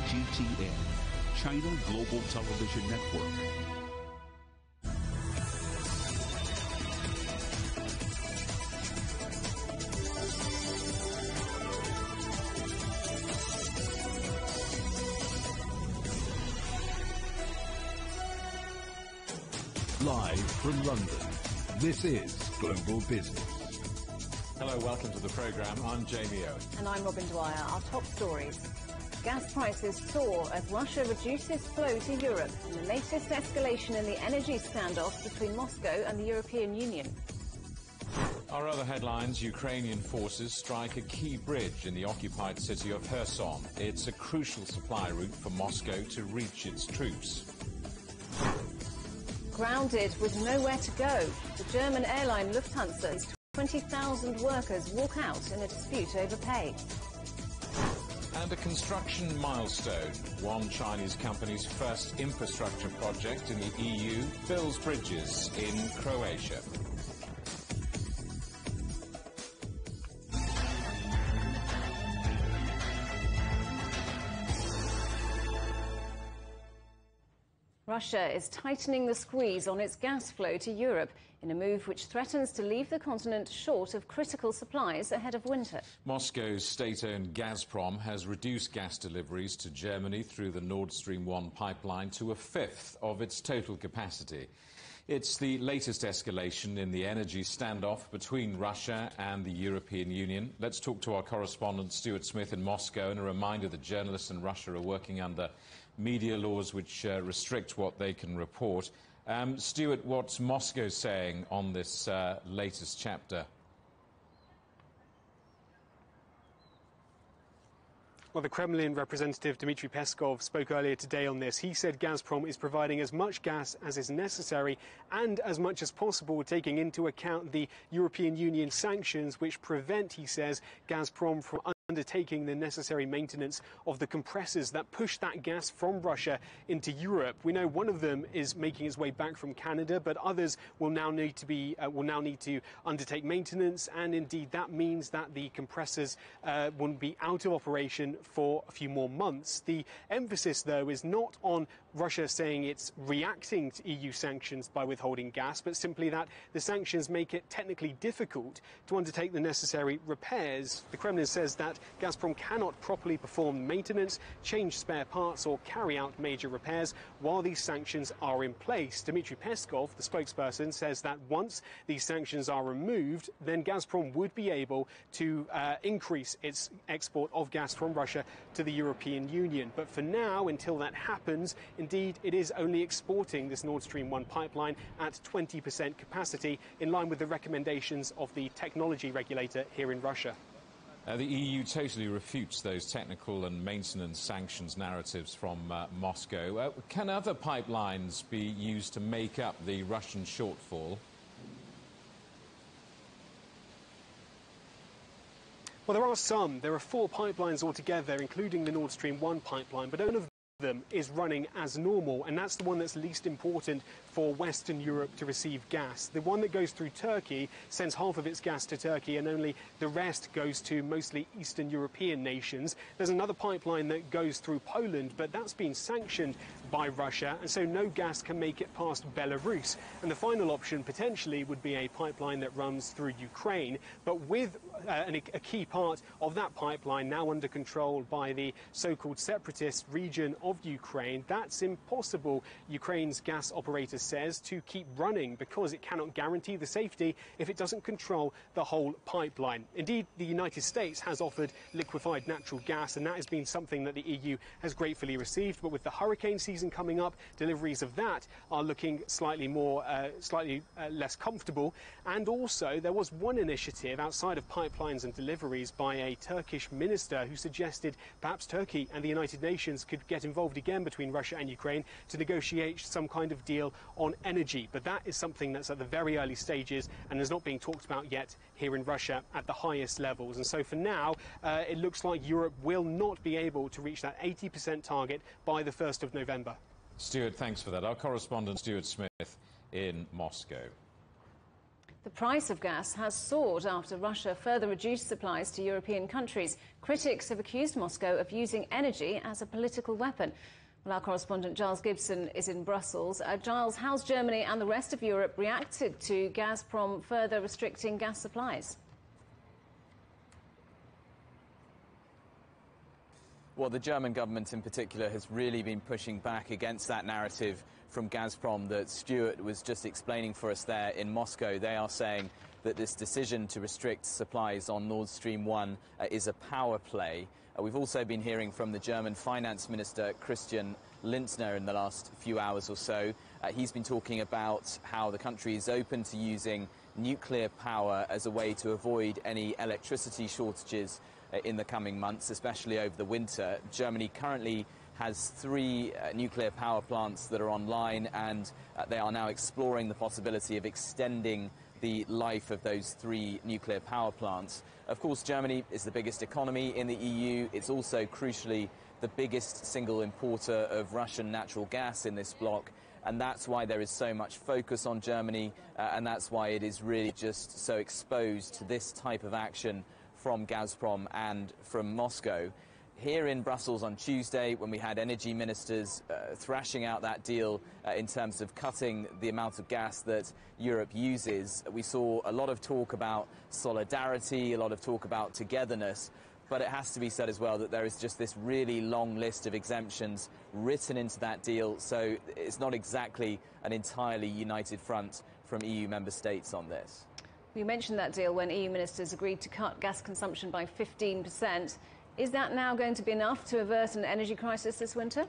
CGTN, China Global Television Network. Live from London, this is Global Business. Hello, welcome to the programme. I'm Jamie Owen. And I'm Robin Dwyer. Our top stories. Gas prices soar as Russia reduces flow to Europe in the latest escalation in the energy standoff between Moscow and the European Union. Our other headlines: Ukrainian forces strike a key bridge in the occupied city of Kherson. It's a crucial supply route for Moscow to reach its troops. Grounded with nowhere to go, the German airline Lufthansa's 20,000 workers walk out in a dispute over pay. And a construction milestone. One Chinese company's first infrastructure project in the EU builds bridges in Croatia. Russia is tightening the squeeze on its gas flow to Europe in a move which threatens to leave the continent short of critical supplies ahead of winter. Moscow's state-owned Gazprom has reduced gas deliveries to Germany through the Nord Stream 1 pipeline to a fifth of its total capacity. It's the latest escalation in the energy standoff between Russia and the European Union. Let's talk to our correspondent Stuart Smith in Moscow, and a reminder that journalists in Russia are working under media laws which restrict what they can report. Stuart, what's Moscow saying on this latest chapter? Well, the Kremlin representative Dmitry Peskov spoke earlier today on this. He said Gazprom is providing as much gas as is necessary and as much as possible, taking into account the European Union sanctions which prevent, he says, Gazprom from undertaking the necessary maintenance of the compressors that push that gas from Russia into Europe. We know one of them is making its way back from Canada, but others will now need to undertake maintenance, and indeed that means that the compressors will be out of operation for a few more months. The emphasis, though, is not on Russia saying it's reacting to EU sanctions by withholding gas, but simply that the sanctions make it technically difficult to undertake the necessary repairs. The Kremlin says that Gazprom cannot properly perform maintenance, change spare parts or carry out major repairs while these sanctions are in place. Dmitry Peskov, the spokesperson, says that once these sanctions are removed, then Gazprom would be able to increase its export of gas from Russia to the European Union. But for now, until that happens, indeed, it is only exporting this Nord Stream 1 pipeline at 20% capacity, in line with the recommendations of the technology regulator here in Russia. The EU totally refutes those technical and maintenance sanctions narratives from Moscow. Can other pipelines be used to make up the Russian shortfall? Well, there are some. There are 4 pipelines altogether, including the Nord Stream 1 pipeline, but none of them is running as normal, and that's the one that's least important for Western Europe to receive gas. The one that goes through Turkey sends half of its gas to Turkey, and only the rest goes to mostly Eastern European nations. There's another pipeline that goes through Poland, but that's been sanctioned by Russia, and so no gas can make it past Belarus. And the final option potentially would be a pipeline that runs through Ukraine, but with a key part of that pipeline now under control by the so-called separatist region of Ukraine. That's impossible, Ukraine's gas operator says, to keep running, because it cannot guarantee the safety if it doesn't control the whole pipeline. Indeed, the United States has offered liquefied natural gas, and that has been something that the EU has gratefully received. But with the hurricane season coming up, deliveries of that are looking slightly less comfortable. And also, there was one initiative outside of pipelines and deliveries by a Turkish minister who suggested perhaps Turkey and the United Nations could get involved again between Russia and Ukraine to negotiate some kind of deal on energy. But that is something that's at the very early stages and is not being talked about yet here in Russia at the highest levels. And so for now, it looks like Europe will not be able to reach that 80% target by the 1st of November. Stuart, thanks for that. Our correspondent Stuart Smith in Moscow. The price of gas has soared after Russia further reduced supplies to European countries. Critics have accused Moscow of using energy as a political weapon. Well, our correspondent Giles Gibson is in Brussels. Giles, how's Germany and the rest of Europe reacted to Gazprom further restricting gas supplies? Well, the German government in particular has really been pushing back against that narrative from Gazprom that Stuart was just explaining for us there in Moscow. They are saying that this decision to restrict supplies on Nord Stream 1 is a power play. We've also been hearing from the German Finance Minister, Christian Lindner, in the last few hours or so. He's been talking about how the country is open to using nuclear power as a way to avoid any electricity shortages in the coming months, especially over the winter. Germany currently has 3 nuclear power plants that are online, and they are now exploring the possibility of extending the life of those 3 nuclear power plants. Of course, Germany is the biggest economy in the EU. It's also, crucially, the biggest single importer of Russian natural gas in this bloc, and that's why there is so much focus on Germany, and that's why it is really just so exposed to this type of action from Gazprom and from Moscow. Here in Brussels on Tuesday, when we had energy ministers thrashing out that deal in terms of cutting the amount of gas that Europe uses, we saw a lot of talk about solidarity, a lot of talk about togetherness. But it has to be said as well that there is just this really long list of exemptions written into that deal, so it's not exactly an entirely united front from EU member states on this. You mentioned that deal when EU ministers agreed to cut gas consumption by 15%. Is that now going to be enough to avert an energy crisis this winter?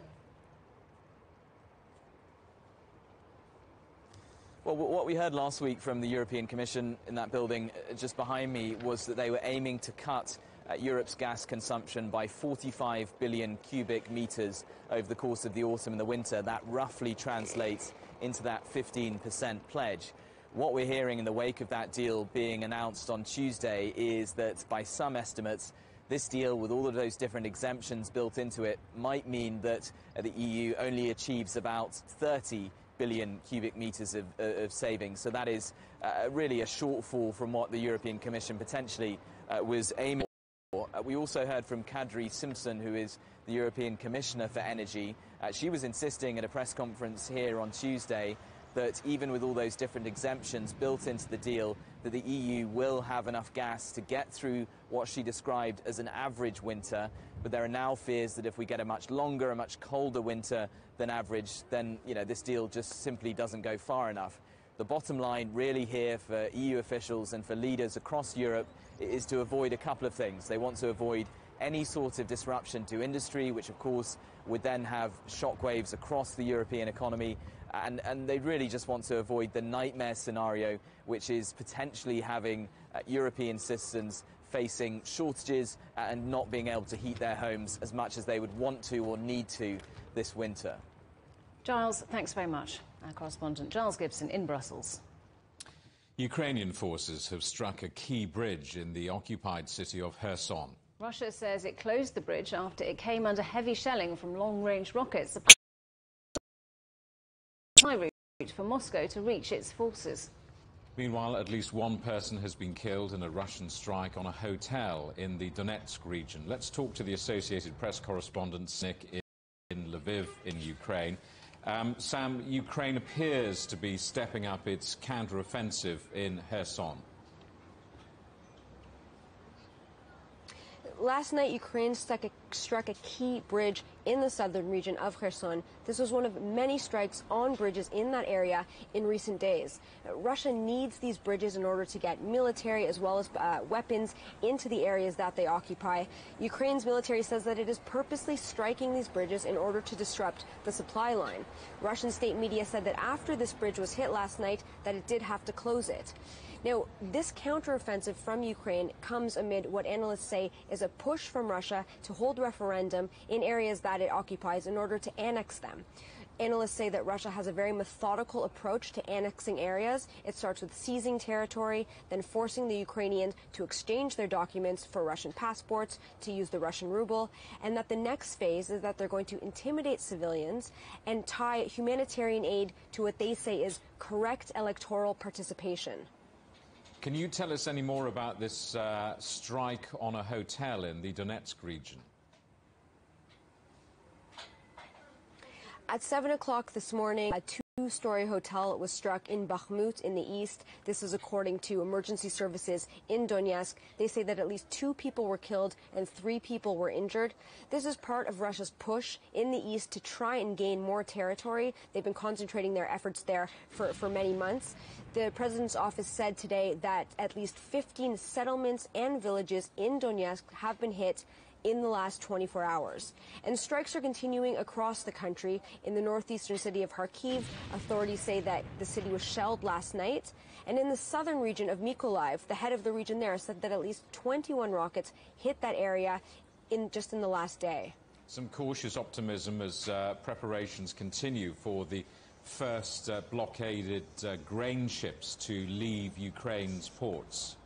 Well, what we heard last week from the European Commission in that building just behind me was that they were aiming to cut Europe's gas consumption by 45 billion cubic metres over the course of the autumn and the winter. That roughly translates into that 15% pledge. What we're hearing in the wake of that deal being announced on Tuesday is that, by some estimates, this deal, with all of those different exemptions built into it, might mean that the EU only achieves about 30 billion cubic metres of savings. So that is really a shortfall from what the European Commission potentially was aiming for. We also heard from Kadri Simpson, who is the European Commissioner for Energy. She was insisting at a press conference here on Tuesday that even with all those different exemptions built into the deal, that the EU will have enough gas to get through what she described as an average winter. But there are now fears that if we get a much longer, a much colder winter than average, then, this deal just simply doesn't go far enough. The bottom line really here for EU officials and for leaders across Europe is to avoid a couple of things. They want to avoid any sort of disruption to industry, which of course would then have shockwaves across the European economy. And they really just want to avoid the nightmare scenario, which is potentially having European citizens facing shortages and not being able to heat their homes as much as they would want to or need to this winter. Giles, thanks very much. Our correspondent Giles Gibson in Brussels. Ukrainian forces have struck a key bridge in the occupied city of Kherson. Russia says it closed the bridge after it came under heavy shelling from long-range rockets. Route for Moscow to reach its forces. Meanwhile, at least one person has been killed in a Russian strike on a hotel in the Donetsk region. Let's talk to the Associated Press correspondent Nick in Lviv in Ukraine. Sam, Ukraine appears to be stepping up its counter-offensive in Kherson. Last night, Ukraine struck a key bridge in the southern region of Kherson. This was one of many strikes on bridges in that area in recent days. Russia needs these bridges in order to get military as well as weapons into the areas that they occupy. Ukraine's military says that it is purposely striking these bridges in order to disrupt the supply line. Russian state media said that after this bridge was hit last night, that it did have to close it. Now, this counteroffensive from Ukraine comes amid what analysts say is a push from Russia to hold referendum in areas that it occupies in order to annex them. Analysts say that Russia has a very methodical approach to annexing areas. It starts with seizing territory, then forcing the Ukrainians to exchange their documents for Russian passports, to use the Russian ruble, and that the next phase is that they're going to intimidate civilians and tie humanitarian aid to what they say is correct electoral participation. Can you tell us any more about this strike on a hotel in the Donetsk region? At 7 o'clock this morning, a two-story hotel was struck in Bakhmut in the east. This is according to emergency services in Donetsk. They say that at least 2 people were killed and 3 people were injured. This is part of Russia's push in the east to try and gain more territory. They've been concentrating their efforts there for many months. The president's office said today that at least 15 settlements and villages in Donetsk have been hit in the last 24 hours. And strikes are continuing across the country. In the northeastern city of Kharkiv, authorities say that the city was shelled last night. And in the southern region of Mykolaiv, the head of the region there said that at least 21 rockets hit that area just in the last day. Some cautious optimism as preparations continue for the first blockaded grain ships to leave Ukraine's ports.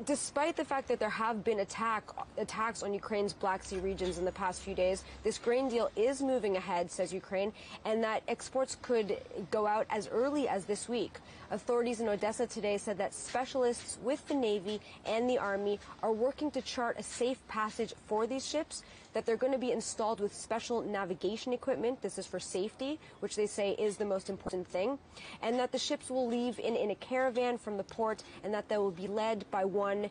Despite the fact that there have been attacks on Ukraine's Black Sea regions in the past few days, this grain deal is moving ahead, says Ukraine, and that exports could go out as early as this week. Authorities in Odessa today said that specialists with the Navy and the Army are working to chart a safe passage for these ships, that they're going to be installed with special navigation equipment. This is for safety, which they say is the most important thing, and that the ships will leave in a caravan from the port, and that they will be led by one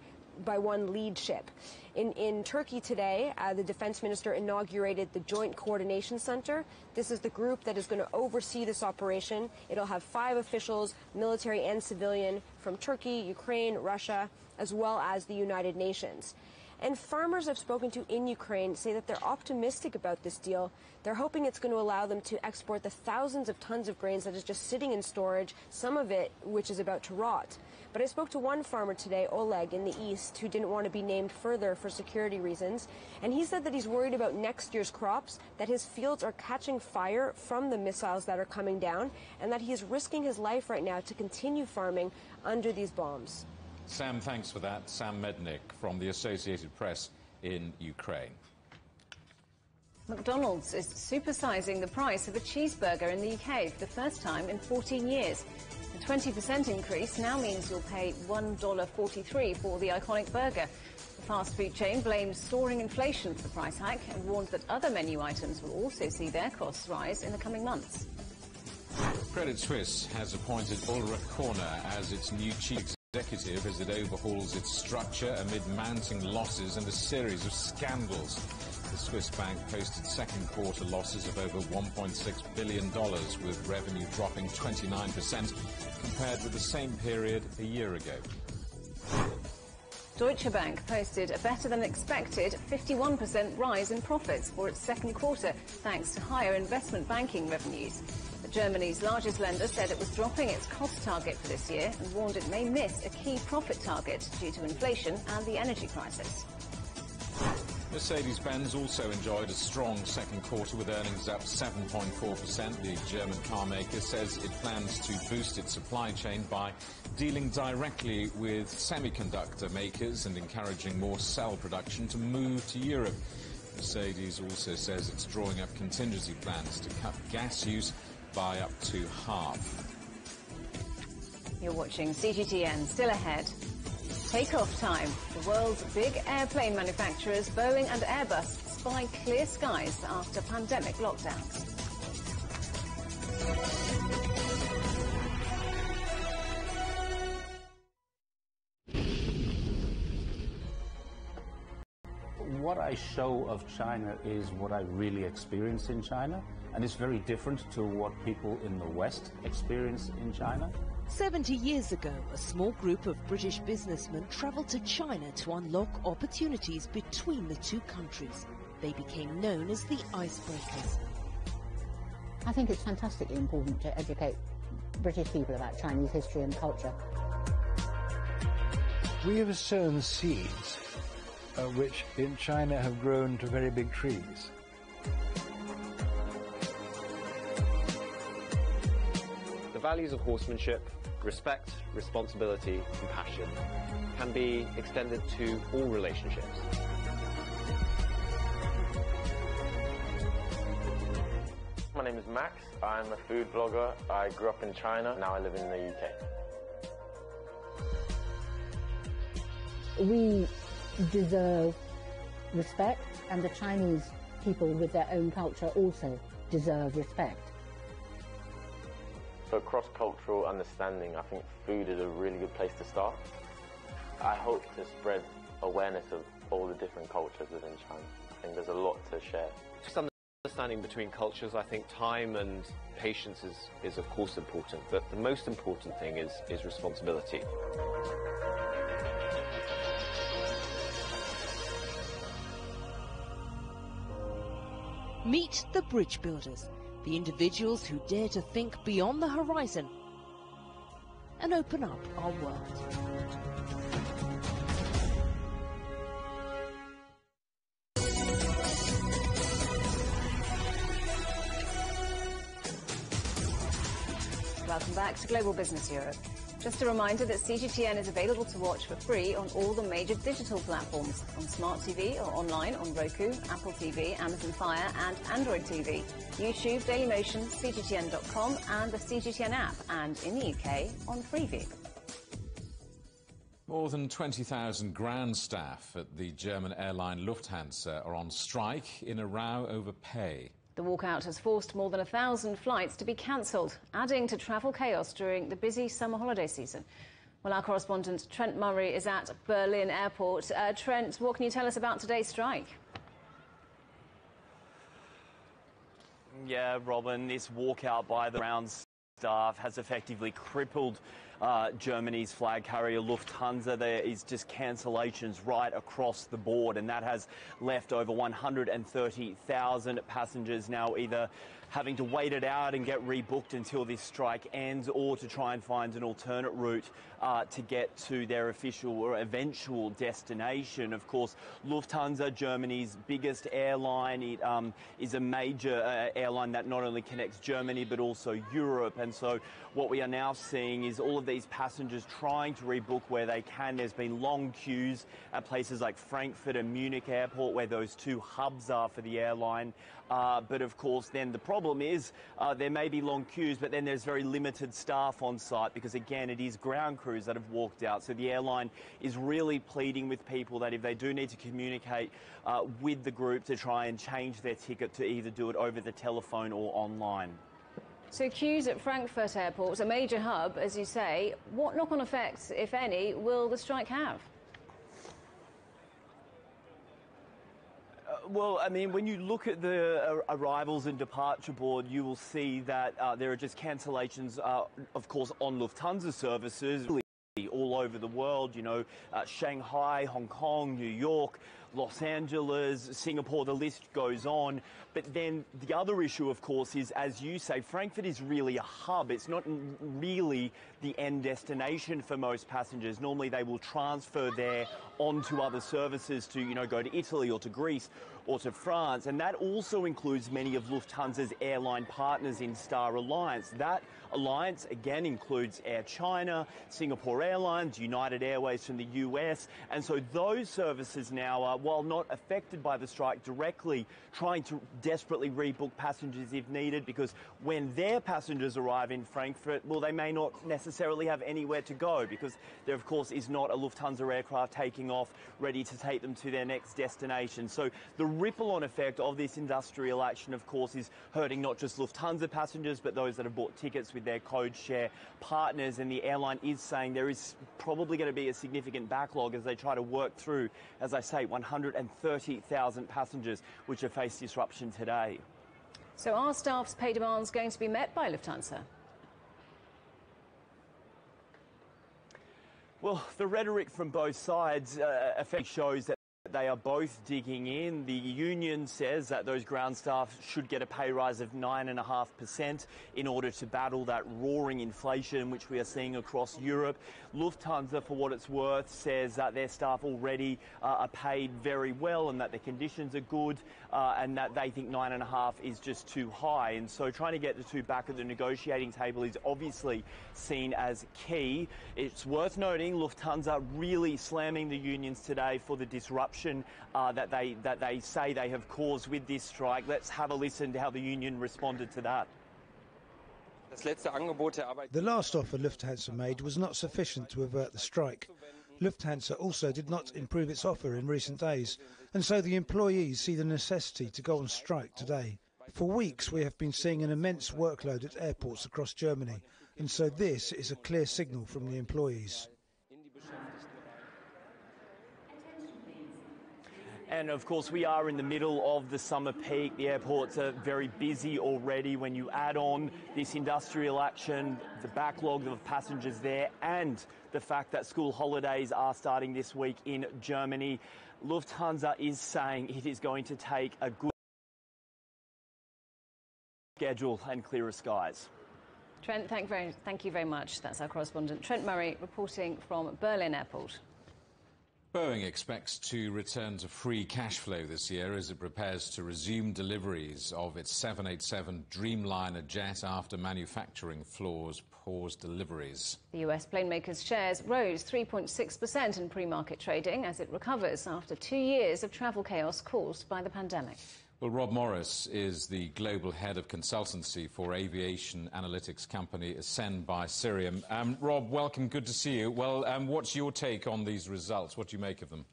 lead ship. In Turkey today, the defense minister inaugurated the Joint Coordination Center. This is the group that is going to oversee this operation. It'll have 5 officials, military and civilian, from Turkey, Ukraine, Russia, as well as the United Nations. And farmers I've spoken to in Ukraine say that they're optimistic about this deal. They're hoping it's going to allow them to export the thousands of tons of grains that is just sitting in storage, some of it which is about to rot. But I spoke to one farmer today, Oleg, in the east, who didn't want to be named further for security reasons. And he said that he's worried about next year's crops, that his fields are catching fire from the missiles that are coming down, and that he is risking his life right now to continue farming under these bombs. Sam, thanks for that. Sam Mednick from the Associated Press in Ukraine. McDonald's is supersizing the price of a cheeseburger in the UK for the first time in 14 years. The 20% increase now means you'll pay $1.43 for the iconic burger. The fast food chain blames soaring inflation for the price hike and warned that other menu items will also see their costs rise in the coming months. Credit Suisse has appointed Ulrich Korner as its new chief executive as it overhauls its structure amid mounting losses and a series of scandals. The Swiss bank posted second quarter losses of over $1.6 billion, with revenue dropping 29% compared with the same period a year ago. Deutsche Bank posted a better-than-expected 51% rise in profits for its second quarter, thanks to higher investment banking revenues. Germany's largest lender said it was dropping its cost target for this year and warned it may miss a key profit target due to inflation and the energy crisis. Mercedes-Benz also enjoyed a strong second quarter with earnings up 7.4%. The German car maker says it plans to boost its supply chain by dealing directly with semiconductor makers and encouraging more cell production to move to Europe. Mercedes also says it's drawing up contingency plans to cut gas use by up to half. You're watching CGTN. Still ahead. Takeoff time. The world's big airplane manufacturers, Boeing and Airbus, spy clear skies after pandemic lockdowns. What I show of China is what I really experience in China, and it's very different to what people in the West experience in China. 70 years ago, a small group of British businessmen travelled to China to unlock opportunities between the two countries. They became known as the icebreakers. I think it's fantastically important to educate British people about Chinese history and culture. We have sown seeds which in China have grown to very big trees. The values of horsemanship, respect, responsibility, compassion can be extended to all relationships. name is Max. I'm a food blogger. I grew up in China. Now I live in the UK. We deserve respect, and the Chinese people with their own culture also deserve respect. For cross-cultural understanding, I think food is a really good place to start. I hope to spread awareness of all the different cultures within China. I think there's a lot to share. Just understanding between cultures, I think time and patience is of course important, but the most important thing is responsibility. Meet the bridge builders, the individuals who dare to think beyond the horizon and open up our world. Welcome back to Global Business Europe. Just a reminder that CGTN is available to watch for free on all the major digital platforms, on Smart TV or online on Roku, Apple TV, Amazon Fire and Android TV, YouTube, Dailymotion, CGTN.com and the CGTN app, and in the UK on Freeview. More than 20,000 ground staff at the German airline Lufthansa are on strike in a row over pay. The walkout has forced more than 1,000 flights to be cancelled, adding to travel chaos during the busy summer holiday season. Well, our correspondent Trent Murray is at Berlin Airport. Trent, what can you tell us about today's strike? Yeah, Robin, this walkout by the ground staff has effectively crippled Germany's flag carrier Lufthansa. There is just cancellations right across the board, and that has left over 130,000 passengers now either having to wait it out and get rebooked until this strike ends, or to try and find an alternate route to get to their official or eventual destination. Of course, Lufthansa, Germany's biggest airline, it is a major airline that not only connects Germany but also Europe, and so what we are now seeing is all of these passengers trying to rebook where they can. There's been long queues at places like Frankfurt and Munich Airport, where those two hubs are for the airline. But of course, then the problem is there may be long queues, but then there's very limited staff on site because, again, it is ground crews that have walked out. So the airline is really pleading with people that if they do need to communicate with the group, to try and change their ticket, to either do it over the telephone or online. So queues at Frankfurt Airport, a major hub, as you say. What knock-on effects, if any, will the strike have? Well, I mean, when you look at the arrivals and departure board, you will see that there are just cancellations, of course, on Lufthansa services all over the world, you know, Shanghai, Hong Kong, New York, Los Angeles, Singapore, the list goes on. But then the other issue, of course, is, as you say, Frankfurt is really a hub. It's not really the end destination for most passengers. Normally they will transfer there onto other services to, you know, go to Italy or to Greece or to France. And that also includes many of Lufthansa's airline partners in Star Alliance. That alliance, again, includes Air China, Singapore Airlines, United Airways from the US. And so those services now are, while not affected by the strike directly, trying to desperately rebook passengers if needed, because when their passengers arrive in Frankfurt, well, they may not necessarily have anywhere to go, because there, of course, is not a Lufthansa aircraft taking off ready to take them to their next destination. So the ripple-on effect of this industrial action, of course, is hurting not just Lufthansa passengers, but those that have bought tickets with their code share partners. And the airline is saying there is probably going to be a significant backlog as they try to work through, as I say, 130,000 passengers which have faced disruption today. So are staff's pay demands going to be met by Lufthansa? Well, the rhetoric from both sides effectively shows that they are both digging in. The union says that those ground staff should get a pay rise of 9.5% in order to battle that roaring inflation which we are seeing across Europe. Lufthansa, for what it's worth, says that their staff already are paid very well and that the conditions are good, and that they think 9.5% is just too high. And so trying to get the two back at the negotiating table is obviously seen as key. It's worth noting Lufthansa really slamming the unions today for the disruption disruption that they say they have caused with this strike. Let's have a listen to how the union responded to that. The last offer Lufthansa made was not sufficient to avert the strike. Lufthansa also did not improve its offer in recent days, and so the employees see the necessity to go on strike today. For weeks we have been seeing an immense workload at airports across Germany, and so this is a clear signal from the employees. And of course we are in the middle of the summer peak. The airports are very busy already. When you add on this industrial action, the backlog of passengers there, and the fact that school holidays are starting this week in Germany, Lufthansa is saying it is going to take a good schedule and clearer skies. Trent, thank you very much. That's our correspondent Trent Murray reporting from Berlin Airport. Boeing expects to return to free cash flow this year as it prepares to resume deliveries of its 787 Dreamliner jet after manufacturing floors paused deliveries. The US planemaker's shares rose 3.6% in pre-market trading as it recovers after 2 years of travel chaos caused by the pandemic. Well, Rob Morris is the global head of consultancy for aviation analytics company Ascend by Cirium. Rob, welcome. Good to see you. Well, what's your take on these results? What do you make of them?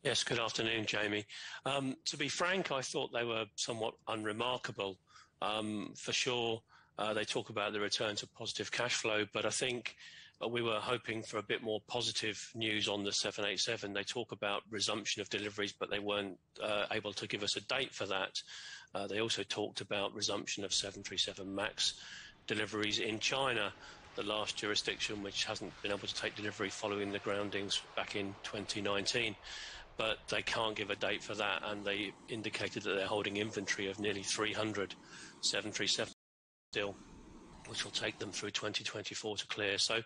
Yes, good afternoon, Jamie. To be frank, I thought they were somewhat unremarkable. For sure, they talk about the return to positive cash flow, but I think we were hoping for a bit more positive news on the 787. They talk about resumption of deliveries, but they weren't able to give us a date for that. They also talked about resumption of 737 MAX deliveries in China, the last jurisdiction which hasn't been able to take delivery following the groundings back in 2019. But they can't give a date for that, and they indicated that they're holding inventory of nearly 300 737 still, which will take them through 2024 to clear. So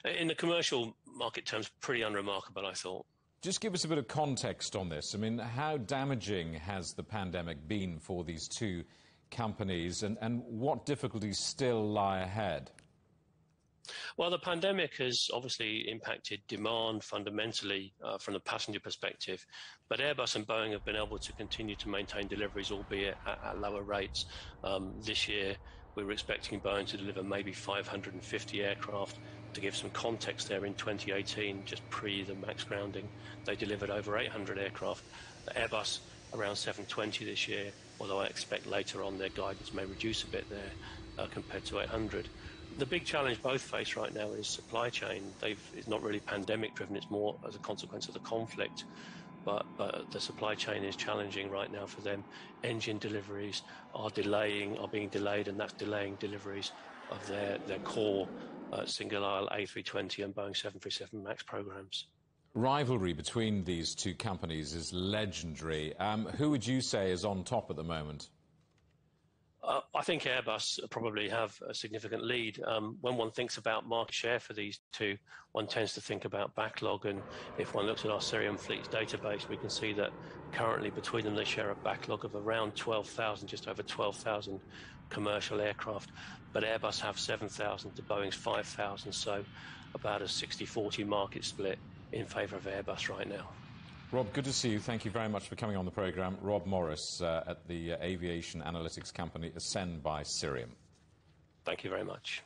in the commercial market terms, pretty unremarkable, I thought. Just give us a bit of context on this. I mean, how damaging has the pandemic been for these two companies, and what difficulties still lie ahead? Well, the pandemic has obviously impacted demand fundamentally from the passenger perspective, but Airbus and Boeing have been able to continue to maintain deliveries, albeit at lower rates. This year, we were expecting Boeing to deliver maybe 550 aircraft. To give some context there, in 2018, just pre the MAX grounding, they delivered over 800 aircraft. Airbus around 720 this year, although I expect later on their guidance may reduce a bit there compared to 800. The big challenge both face right now is supply chain. It's not really pandemic driven, it's more as a consequence of the conflict. But the supply chain is challenging right now for them. Engine deliveries are being delayed, and that's delaying deliveries of their core single aisle A320 and Boeing 737 MAX programs. Rivalry between these two companies is legendary. Who would you say is on top at the moment? I think Airbus probably have a significant lead. When one thinks about market share for these two, one tends to think about backlog, and if one looks at our Cirium Fleets database, we can see that currently between them they share a backlog of around 12,000, just over 12,000 commercial aircraft, but Airbus have 7,000 to Boeing's 5,000, so about a 60-40 market split in favour of Airbus right now. Rob, good to see you. Thank you very much for coming on the programme. Rob Morris at the aviation analytics company Ascend by Cirium. Thank you very much.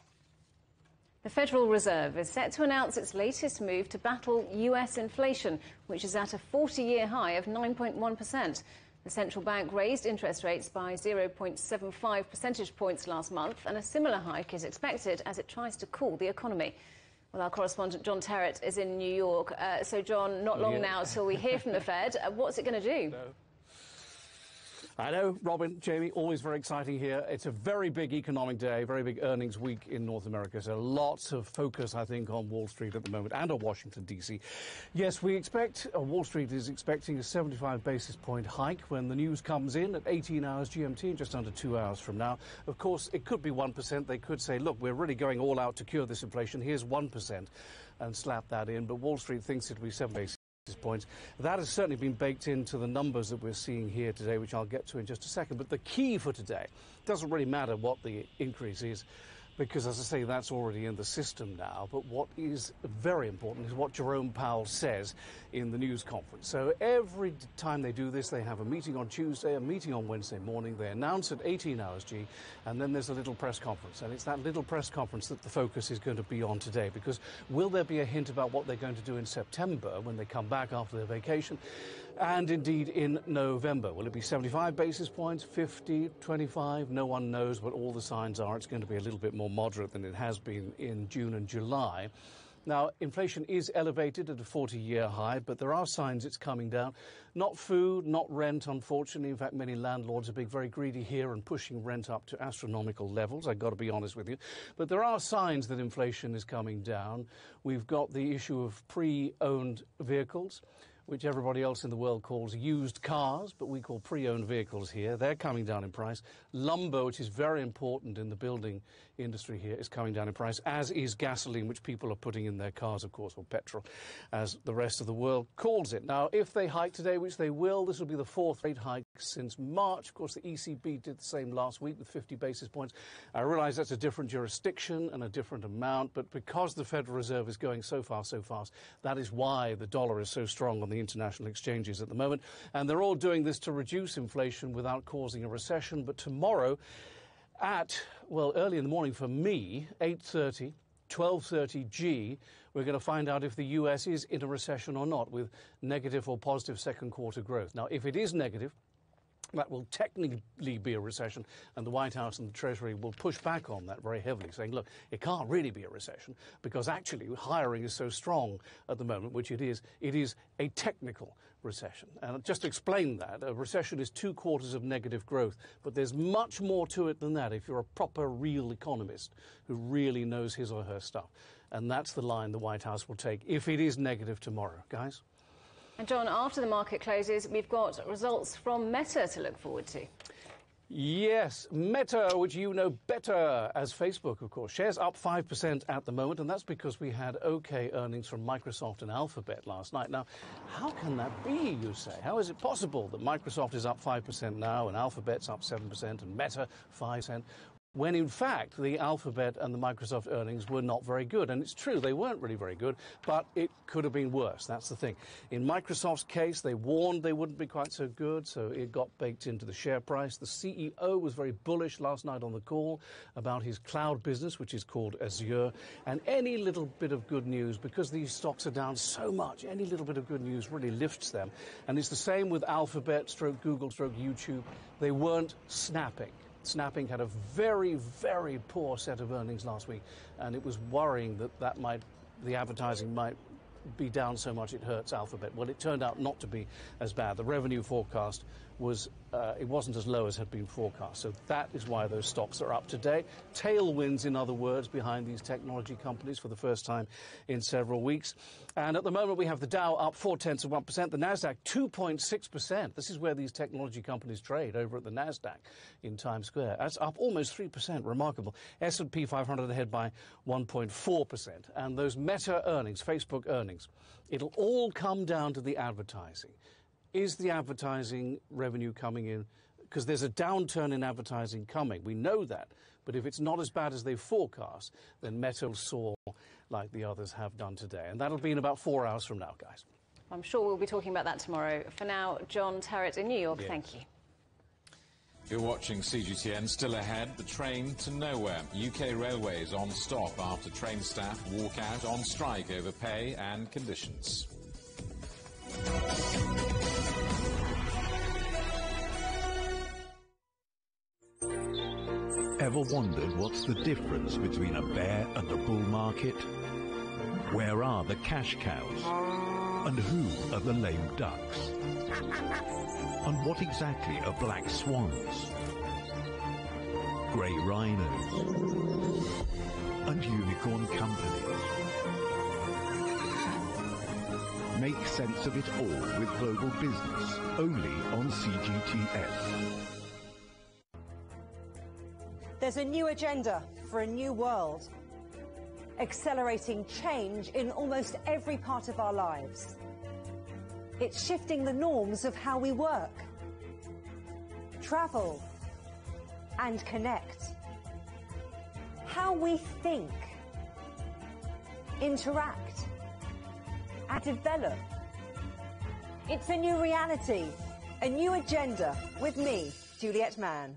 The Federal Reserve is set to announce its latest move to battle US inflation, which is at a 40-year high of 9.1%. The central bank raised interest rates by 0.75 percentage points last month, and a similar hike is expected as it tries to cool the economy. Well, our correspondent John Terrett is in New York. So, John, not long now till we hear from the Fed. What's it going to do? I know, Robin, Jamie, always very exciting here. It's a very big economic day, very big earnings week in North America. So lots of focus, I think, on Wall Street at the moment and on Washington, D.C. Yes, we expect, Wall Street is expecting a 75 basis point hike when the news comes in at 18 hours GMT in just under 2 hours from now. Of course, it could be 1%. They could say, look, we're really going all out to cure this inflation. Here's 1% and slap that in. But Wall Street thinks it'll be 7 basis points. That has certainly been baked into the numbers that we're seeing here today, which I'll get to in just a second. But the key for today doesn't really matter what the increase is. because, as I say, that's already in the system now. But what is very important is what Jerome Powell says in the news conference. So every time they do this, they have a meeting on Tuesday, a meeting on Wednesday morning. They announce at 18 hours G, and then there's a little press conference. And it's that little press conference that the focus is going to be on today, because will there be a hint about what they're going to do in September when they come back after their vacation? And indeed in November. Will it be 75 basis points, 50, 25? No one knows, but all the signs are it's going to be a little bit more moderate than it has been in June and July. Now, inflation is elevated at a 40-year high, but there are signs it's coming down. Not food, not rent, unfortunately. In fact, many landlords are being very greedy here and pushing rent up to astronomical levels, I've got to be honest with you. But there are signs that inflation is coming down. We've got the issue of pre-owned vehicles, which everybody else in the world calls used cars, but we call pre-owned vehicles here. They're coming down in price. Lumber, which is very important in the building industry here, is coming down in price, as is gasoline, which people are putting in their cars, of course, or petrol, as the rest of the world calls it. Now, if they hike today, which they will, this will be the fourth rate hike since March. Of course, the ECB did the same last week with 50 basis points. I realise that's a different jurisdiction and a different amount, but because the Federal Reserve is going so fast, that is why the dollar is so strong on the international exchanges at the moment. And they're all doing this to reduce inflation without causing a recession. But tomorrow at, well, early in the morning for me, 8:30, 12:30 G, we're going to find out if the US is in a recession or not, with negative or positive second quarter growth. Now, if it is negative, that will technically be a recession, and the White House and the Treasury will push back on that very heavily, saying, look, it can't really be a recession, because actually hiring is so strong at the moment, which it is a technical recession. And just to explain that, a recession is 2 quarters of negative growth, but there's much more to it than that if you're a proper, real economist who really knows his or her stuff. And that's the line the White House will take if it is negative tomorrow, guys. And John, after the market closes, we've got results from Meta to look forward to. Yes, Meta, which you know better as Facebook, of course. Shares up 5% at the moment, and that's because we had OK earnings from Microsoft and Alphabet last night. Now, how can that be, you say? How is it possible that Microsoft is up 5% now and Alphabet's up 7% and Meta 5%? When in fact the Alphabet and the Microsoft earnings were not very good. And it's true, they weren't really very good, but it could have been worse. That's the thing. In Microsoft's case, they warned they wouldn't be quite so good, so it got baked into the share price. The CEO was very bullish last night on the call about his cloud business, which is called Azure. And any little bit of good news, because these stocks are down so much, any little bit of good news really lifts them. And it's the same with Alphabet, stroke Google, stroke YouTube. They weren't snapping. Snapping had a very, very poor set of earnings last week, and it was worrying that the advertising might be down so much it hurts Alphabet. Well, it turned out not to be as bad. The revenue forecast was, it wasn't as low as had been forecast. So that is why those stocks are up today. Tailwinds, in other words, behind these technology companies for the first time in several weeks. And at the moment, we have the Dow up 0.4%, the Nasdaq 2.6%. This is where these technology companies trade, over at the Nasdaq in Times Square. That's up almost 3%, remarkable. S&P 500 ahead by 1.4%. And those Meta earnings, Facebook earnings, it'll all come down to the advertising. Is the advertising revenue coming in? Because there's a downturn in advertising coming. We know that. But if it's not as bad as they forecast, then Meta will soar like the others have done today. And that'll be in about 4 hours from now, guys. I'm sure we'll be talking about that tomorrow. For now, John Terrett in New York, Yes. Thank you. You're watching CGTN. Still ahead, the train to nowhere. UK Railways on stop after train staff walk out on strike over pay and conditions. Ever wondered what's the difference between a bear and a bull market? Where are the cash cows? And who are the lame ducks? And what exactly are black swans? Grey rhinos? And unicorn companies? Make sense of it all with Global Business, only on CGTN. There's a new agenda for a new world, accelerating change in almost every part of our lives. It's shifting the norms of how we work, travel, and connect. how we think, interact, and develop. It's a new reality, a new agenda with me, Juliet Mann.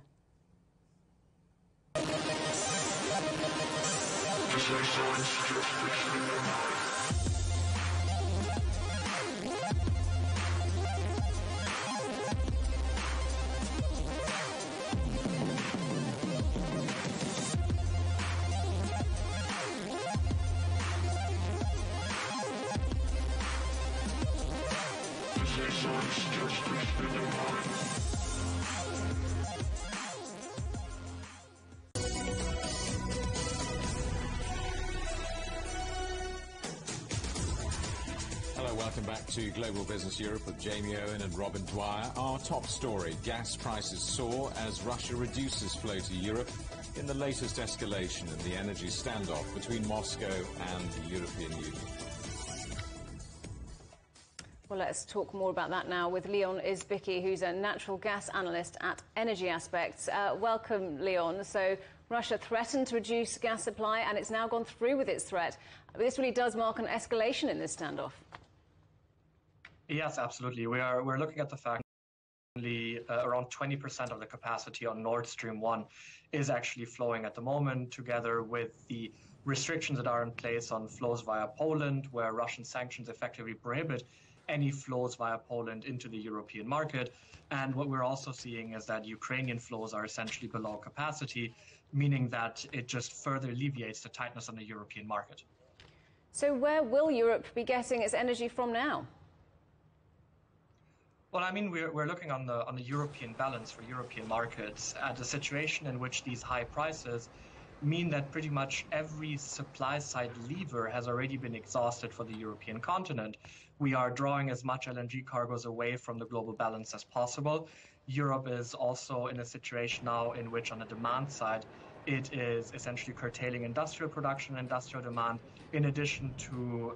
Hello, welcome back to Global Business Europe with Jamie Owen and Robin Dwyer. Our top story, gas prices soar as Russia reduces flow to Europe in the latest escalation in the energy standoff between Moscow and the European Union. Well, let's talk more about that now with Leon Izbicki, who's a natural gas analyst at Energy Aspects. Welcome, Leon. So Russia threatened to reduce gas supply, and it's now gone through with its threat. This really does mark an escalation in this standoff. Yes, absolutely. We're looking at the fact that only around 20% of the capacity on Nord Stream 1 is actually flowing at the moment, together with the restrictions that are in place on flows via Poland, where Russian sanctions effectively prohibit any flows via Poland into the European market. And what we're also seeing is that Ukrainian flows are essentially below capacity, meaning that it just further alleviates the tightness on the European market. So where will Europe be getting its energy from now? Well, I mean, we're looking on the European balance for European markets at a situation in which these high prices mean that pretty much every supply side lever has already been exhausted for the European continent. We are drawing as much LNG cargoes away from the global balance as possible. Europe is also in a situation now in which on the demand side, it is essentially curtailing industrial production, industrial demand, in addition to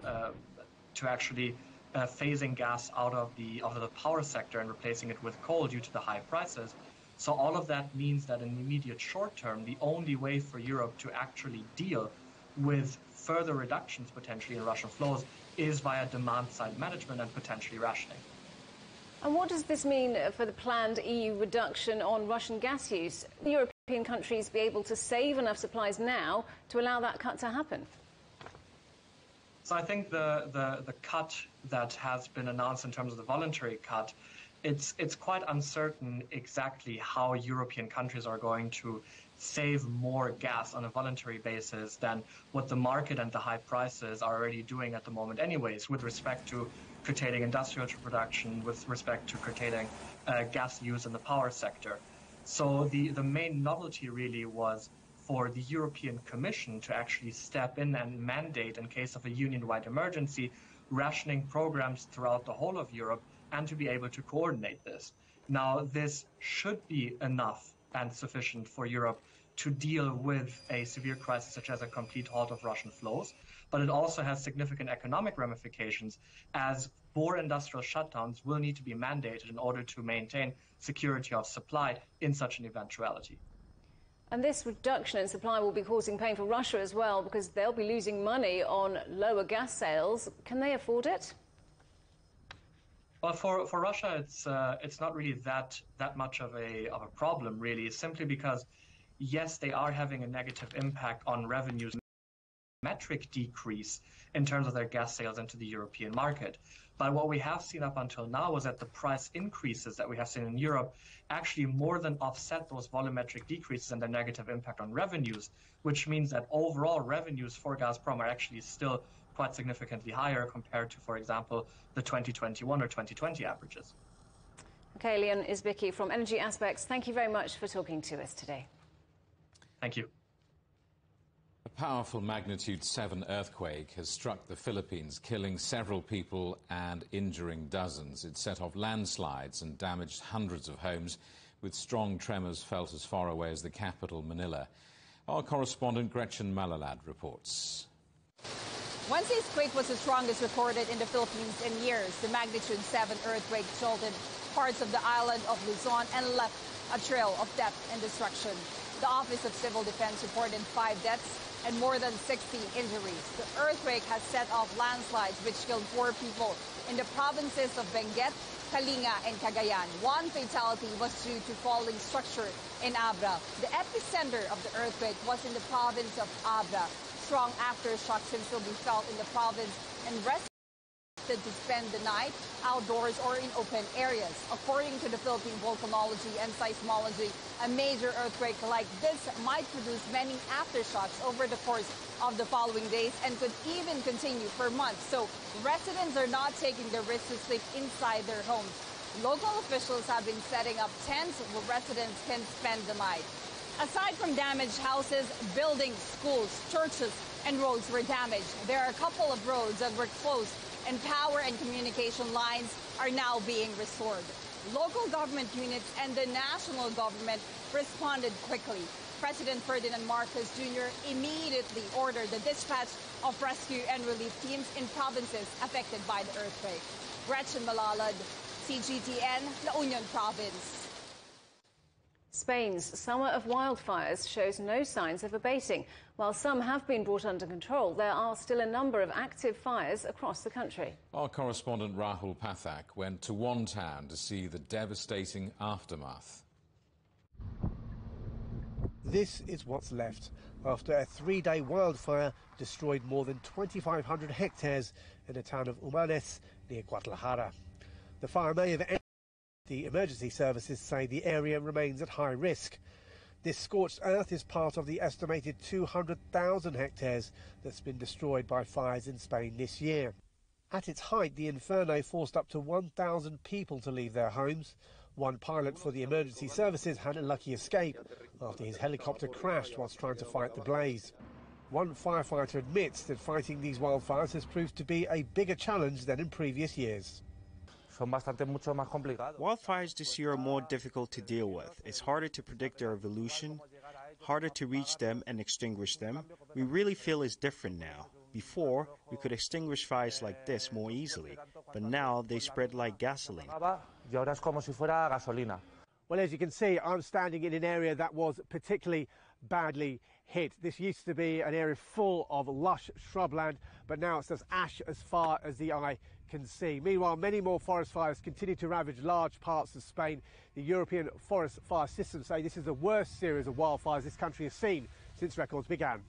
actually phasing gas out of the power sector and replacing it with coal due to the high prices. So all of that means that in the immediate short term, the only way for Europe to actually deal with further reductions potentially in Russian flows is via demand-side management and potentially rationing. And what does this mean for the planned EU reduction on Russian gas use? Will European countries be able to save enough supplies now to allow that cut to happen? So I think the cut that has been announced in terms of the voluntary cut, it's quite uncertain exactly how European countries are going to save more gas on a voluntary basis than what the market and the high prices are already doing at the moment anyways, with respect to curtailing industrial production, with respect to curtailing gas use in the power sector. So the main novelty really was for the European Commission to actually step in and mandate, in case of a union-wide emergency, rationing programs throughout the whole of Europe and to be able to coordinate this. Now, this should be enough and sufficient for Europe to deal with a severe crisis such as a complete halt of Russian flows, but it also has significant economic ramifications, as more industrial shutdowns will need to be mandated in order to maintain security of supply in such an eventuality. And this reduction in supply will be causing pain for Russia as well, because they'll be losing money on lower gas sales. Can they afford it? Well, for Russia, it's not really that much of a problem, really, simply because, yes, they are having a negative impact on revenues. Metric decrease in terms of their gas sales into the European market. But what we have seen up until now is that the price increases that we have seen in Europe actually more than offset those volumetric decreases and their negative impact on revenues, which means that overall revenues for Gazprom are actually still quite significantly higher compared to, for example, the 2021 or 2020 averages. Okay, Leon Izbicki from Energy Aspects, thank you very much for talking to us today. Thank you. A powerful magnitude 7 earthquake has struck the Philippines, killing several people and injuring dozens. It set off landslides and damaged hundreds of homes, with strong tremors felt as far away as the capital, Manila. Our correspondent Gretchen Malalad reports. Wednesday's quake was the strongest recorded in the Philippines in years. The magnitude 7 earthquake jolted parts of the island of Luzon and left a trail of death and destruction. The Office of Civil Defense reported 5 deaths and more than 60 injuries. The earthquake has set off landslides which killed 4 people in the provinces of Benguet, Kalinga, and Cagayan. 1 fatality was due to falling structure in Abra. The epicenter of the earthquake was in the province of Abra. Strong aftershocks can still be felt in the province, and residents to spend the night outdoors or in open areas. According to the Philippine Volcanology and Seismology, a major earthquake like this might produce many aftershocks over the course of the following days and could even continue for months. So residents are not taking the risk to sleep inside their homes. Local officials have been setting up tents where residents can spend the night. Aside from damaged houses, buildings, schools, churches, and roads were damaged. There are a couple of roads that were closed, and power and communication lines are now being restored. Local government units and the national government responded quickly. President Ferdinand Marcos Jr. immediately ordered the dispatch of rescue and relief teams in provinces affected by the earthquake. Gretchen Malalad, CGTN, La Union Province. Spain's summer of wildfires shows no signs of abating. While some have been brought under control, there are still a number of active fires across the country. Our correspondent Rahul Pathak went to one town to see the devastating aftermath. This is what's left after a 3-day wildfire destroyed more than 2,500 hectares in the town of Humanes near Guadalajara. The fire may have ended. The emergency services say the area remains at high risk. This scorched earth is part of the estimated 200,000 hectares that's been destroyed by fires in Spain this year. At its height, the inferno forced up to 1,000 people to leave their homes. One pilot for the emergency services had a lucky escape after his helicopter crashed whilst trying to fight the blaze. One firefighter admits that fighting these wildfires has proved to be a bigger challenge than in previous years. Wildfires this year are more difficult to deal with. It's harder to predict their evolution, harder to reach them and extinguish them. We really feel it's different now. Before, we could extinguish fires like this more easily, but now they spread like gasoline. Well, as you can see, I'm standing in an area that was particularly badly hit. This used to be an area full of lush shrubland, but now it's just ash as far as the eye can see. Meanwhile, many more forest fires continue to ravage large parts of Spain. The European Forest Fire System say this is the worst series of wildfires this country has seen since records began.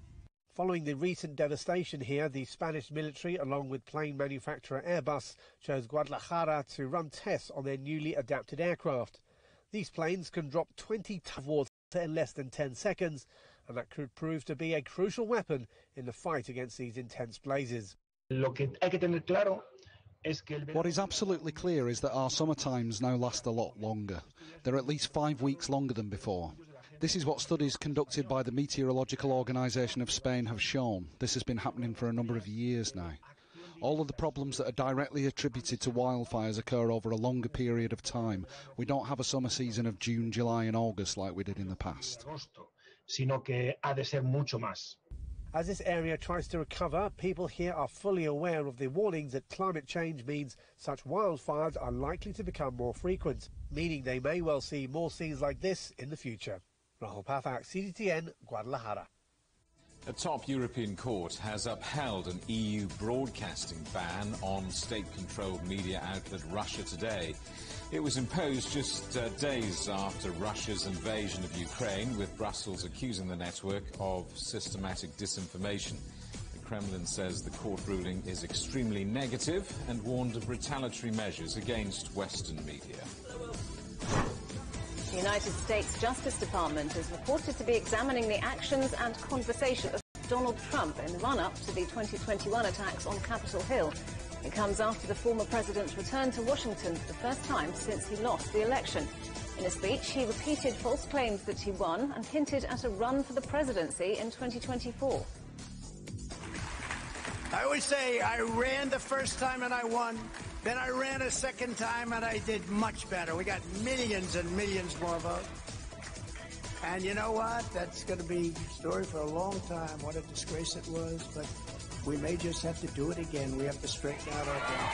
Following the recent devastation here, the Spanish military, along with plane manufacturer Airbus, chose Guadalajara to run tests on their newly adapted aircraft. These planes can drop 20 tons of water in less than 10 seconds, and that could prove to be a crucial weapon in the fight against these intense blazes. What is absolutely clear is that our summer times now last a lot longer. They're at least 5 weeks longer than before. This is what studies conducted by the Meteorological Organisation of Spain have shown. This has been happening for a number of years now. All of the problems that are directly attributed to wildfires occur over a longer period of time. We don't have a summer season of June, July and August like we did in the past. As this area tries to recover, people here are fully aware of the warnings that climate change means such wildfires are likely to become more frequent, meaning they may well see more scenes like this in the future. Rahul Pathak, CGTN, Guadalajara. A top European court has upheld an EU broadcasting ban on state-controlled media outlet Russia Today. It was imposed just days after Russia's invasion of Ukraine, with Brussels accusing the network of systematic disinformation. The Kremlin says the court ruling is extremely negative and warned of retaliatory measures against Western media. The United States Justice Department is reported to be examining the actions and conversation of Donald Trump in the run-up to the 2021 attacks on Capitol Hill. It comes after the former president returned to Washington for the first time since he lost the election. In a speech, he repeated false claims that he won and hinted at a run for the presidency in 2024. I always say I ran the first time and I won. Then I ran a second time and I did much better. We got millions and millions more votes. And you know what? That's going to be a story for a long time. What a disgrace it was. But we may just have to do it again. We have to straighten out our things.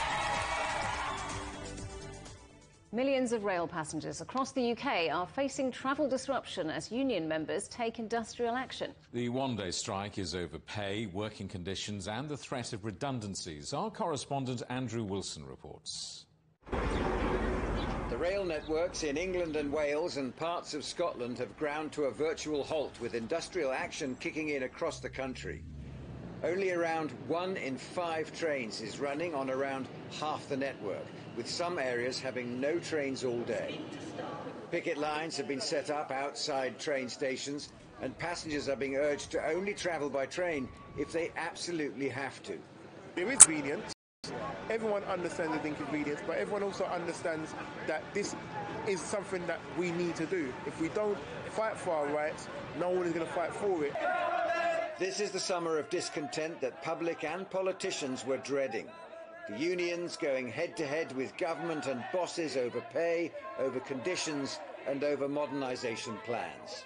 Millions of rail passengers across the UK are facing travel disruption as union members take industrial action. The one-day strike is over pay, working conditions and the threat of redundancies. Our correspondent Andrew Wilson reports. The rail networks in England and Wales and parts of Scotland have ground to a virtual halt, with industrial action kicking in across the country. Only around 1 in 5 trains is running on around half the network, with some areas having no trains all day. Picket lines have been set up outside train stations, and passengers are being urged to only travel by train if they absolutely have to. There is convenience. Everyone understands the inconvenience, but everyone also understands that this is something that we need to do. If we don't fight for our rights, no one is going to fight for it. This is the summer of discontent that public and politicians were dreading. The unions going head-to-head with government and bosses over pay, over conditions and over modernisation plans.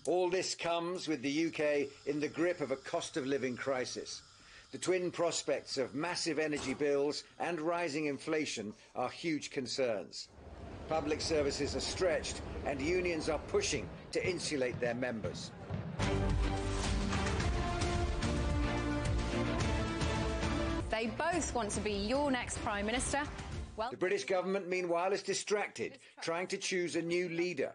All this comes with the UK in the grip of a cost-of-living crisis. The twin prospects of massive energy bills and rising inflation are huge concerns. Public services are stretched and unions are pushing to insulate their members. They both want to be your next Prime Minister. Well, the British government, meanwhile, is distracted, trying to choose a new leader.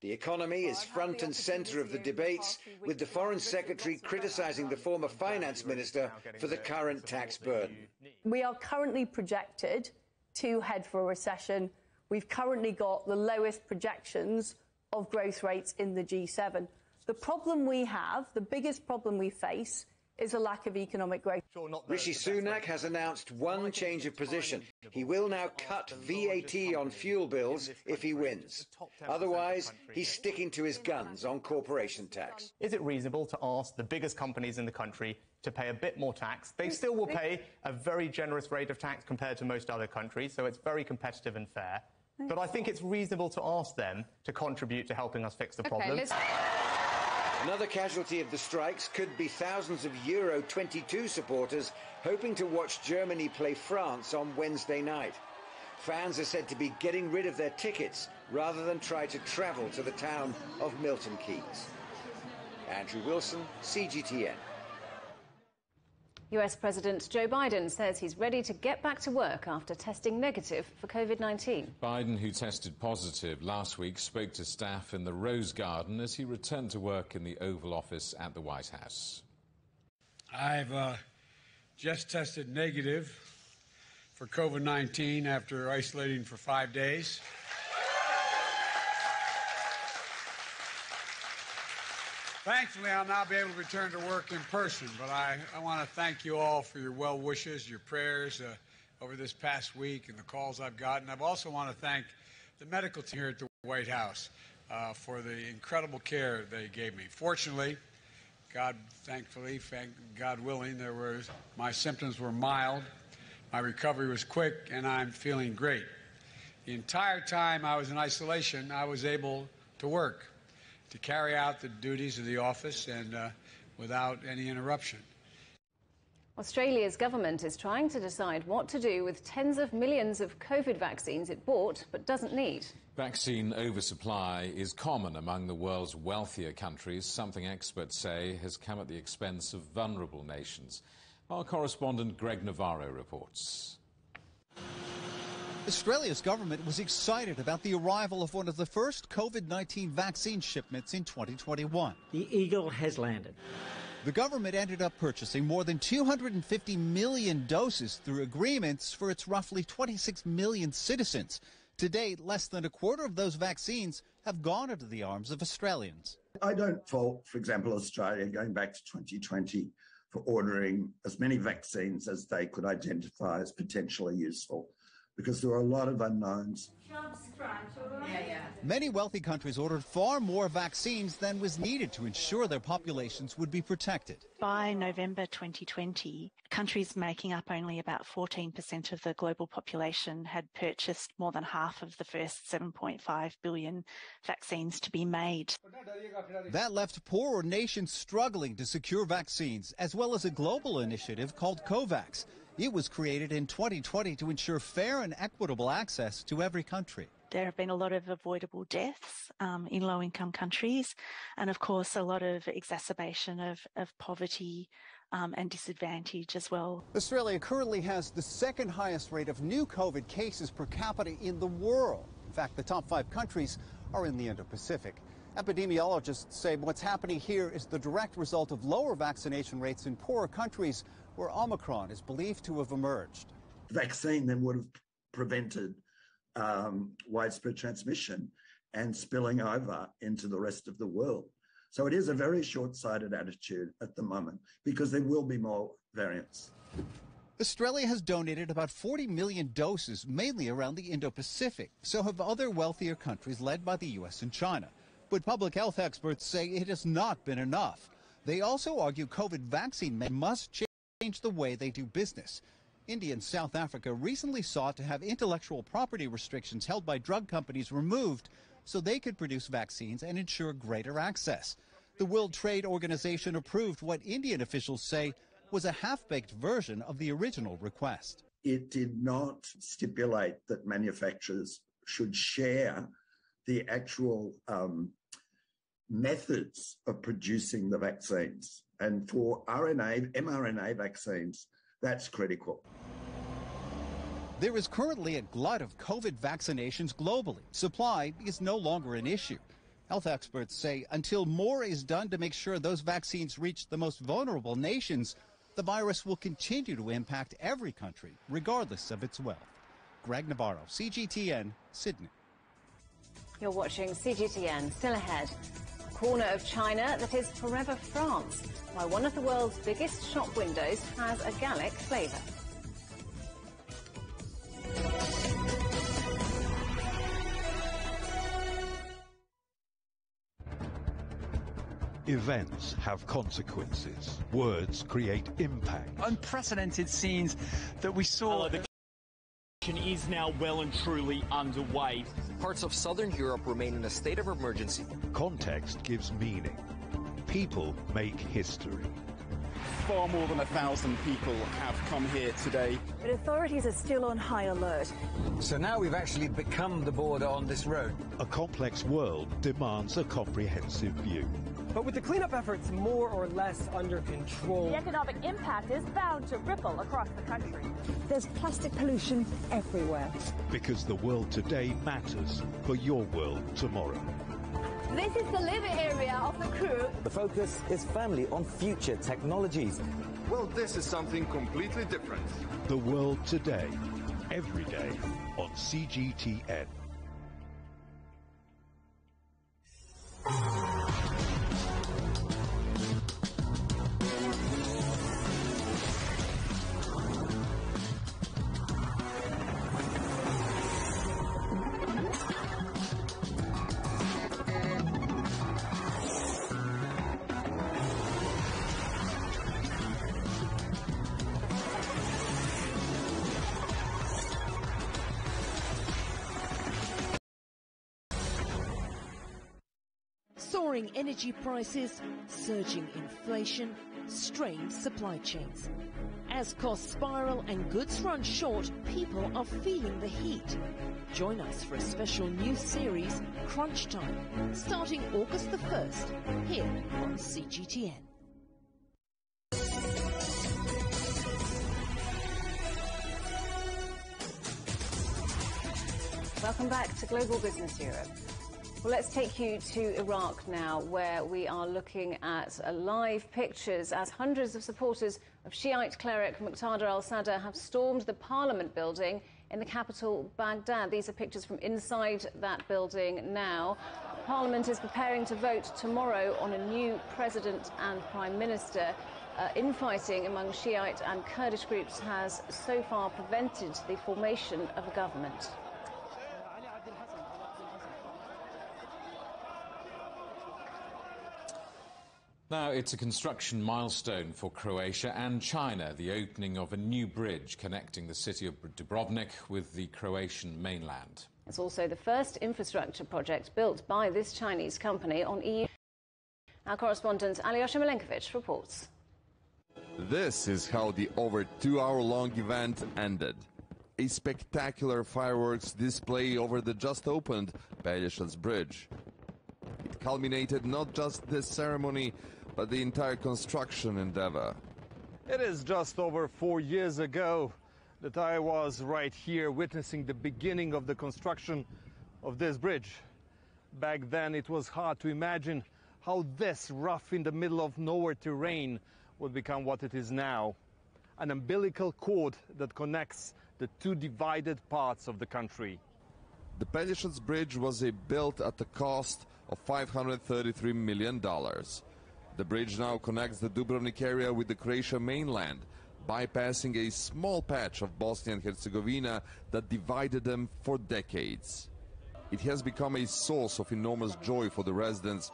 The economy is front and centre of the debates, with the Foreign Secretary criticising the former Finance Minister for the current tax burden. We are currently projected to head for a recession. We've currently got the lowest projections of growth rates in the G7. The problem we have, the biggest problem we face, is a lack of economic growth. Rishi Sunak has announced one change of position. He will now cut VAT on fuel bills if he wins. Otherwise, he's sticking to his guns on corporation tax. Is it reasonable to ask the biggest companies in the country to pay a bit more tax? They still will pay a very generous rate of tax compared to most other countries, so it's very competitive and fair. But I think it's reasonable to ask them to contribute to helping us fix the problem. Another casualty of the strikes could be thousands of Euro 22 supporters hoping to watch Germany play France on Wednesday night. Fans are said to be getting rid of their tickets rather than try to travel to the town of Milton Keynes. Andrew Wilson, CGTN. US President Joe Biden says he's ready to get back to work after testing negative for COVID-19. Biden, who tested positive last week, spoke to staff in the Rose Garden as he returned to work in the Oval Office at the White House. I've just tested negative for COVID-19 after isolating for 5 days. Thankfully, I'll now be able to return to work in person, but I want to thank you all for your well wishes, your prayers over this past week and the calls I've gotten. I also want to thank the medical team here at the White House for the incredible care they gave me. Fortunately, God willing, my symptoms were mild, my recovery was quick, and I'm feeling great. The entire time I was in isolation, I was able to work, to carry out the duties of the office and without any interruption. Australia's government is trying to decide what to do with tens of millions of COVID vaccines it bought but doesn't need. Vaccine oversupply is common among the world's wealthier countries, something experts say has come at the expense of vulnerable nations. Our correspondent Greg Navarro reports. Australia's government was excited about the arrival of one of the first COVID-19 vaccine shipments in 2021. The Eagle has landed. The government ended up purchasing more than 250 million doses through agreements for its roughly 26 million citizens. To date, less than a quarter of those vaccines have gone into the arms of Australians. I don't fault, for example, Australia going back to 2020 for ordering as many vaccines as they could identify as potentially useful, because there are a lot of unknowns. Many wealthy countries ordered far more vaccines than was needed to ensure their populations would be protected. By November 2020, countries making up only about 14% of the global population had purchased more than half of the first 7.5 billion vaccines to be made. That left poorer nations struggling to secure vaccines, as well as a global initiative called COVAX. It was created in 2020 to ensure fair and equitable access to every country. There have been a lot of avoidable deaths in low-income countries, and of course a lot of exacerbation of poverty and disadvantage as well. Australia currently has the second highest rate of new COVID cases per capita in the world. In fact, the top 5 countries are in the Indo-Pacific. Epidemiologists say what's happening here is the direct result of lower vaccination rates in poorer countries where Omicron is believed to have emerged. The vaccine then would have prevented widespread transmission and spilling over into the rest of the world. So it is a very short-sighted attitude at the moment because there will be more variants. Australia has donated about 40 million doses, mainly around the Indo-Pacific. So have other wealthier countries led by the US and China. But public health experts say it has not been enough. They also argue COVID vaccine men must change the way they do business. India and South Africa recently sought to have intellectual property restrictions held by drug companies removed so they could produce vaccines and ensure greater access. The World Trade Organization approved what Indian officials say was a half-baked version of the original request. It did not stipulate that manufacturers should share the actual methods of producing the vaccines. And for mRNA vaccines, that's critical. There is currently a glut of COVID vaccinations globally. Supply is no longer an issue. Health experts say until more is done to make sure those vaccines reach the most vulnerable nations, the virus will continue to impact every country, regardless of its wealth. Greg Navarro, CGTN, Sydney. You're watching CGTN. Still ahead, a corner of China that is forever France, why one of the world's biggest shop windows has a Gallic flavour. Events have consequences. Words create impact. Unprecedented scenes that we saw. The is now well and truly underway. Parts of southern Europe remain in a state of emergency. Context gives meaning. People make history. Far more than 1,000 people have come here today. But authorities are still on high alert. So now we've actually become the border on this road. A complex world demands a comprehensive view. But with the cleanup efforts more or less under control, the economic impact is bound to ripple across the country. There's plastic pollution everywhere. Because the world today matters for your world tomorrow. This is the living area of the crew. The focus is firmly on future technologies. Well, this is something completely different. The world today, every day on CGTN. Soaring energy prices, surging inflation, strained supply chains. As costs spiral and goods run short, people are feeling the heat. Join us for a special new series, Crunch Time, starting August the 1st, here on CGTN. Welcome back to Global Business Europe. Well, let's take you to Iraq now, where we are looking at live pictures as hundreds of supporters of Shiite cleric Muqtada al-Sadr have stormed the parliament building in the capital, Baghdad. These are pictures from inside that building now. Parliament is preparing to vote tomorrow on a new president and prime minister. Infighting among Shiite and Kurdish groups has so far prevented the formation of a government. Now, it's a construction milestone for Croatia and China, the opening of a new bridge connecting the city of Dubrovnik with the Croatian mainland. It's also the first infrastructure project built by this Chinese company on EU. Our correspondent Alyosha Milenkovic reports. This is how the over 2-hour-long event ended. A spectacular fireworks display over the just-opened Packable Bridge. It culminated not just this ceremony, but the entire construction endeavor. It is just over 4 years ago that I was right here witnessing the beginning of the construction of this bridge. Back then it was hard to imagine how this rough in the middle of nowhere terrain would become what it is now. An umbilical cord that connects the two divided parts of the country. The Packable Bridge was built at the cost of $533 million. The bridge now connects the Dubrovnik area with the Croatian mainland, bypassing a small patch of Bosnia and Herzegovina that divided them for decades. It has become a source of enormous joy for the residents,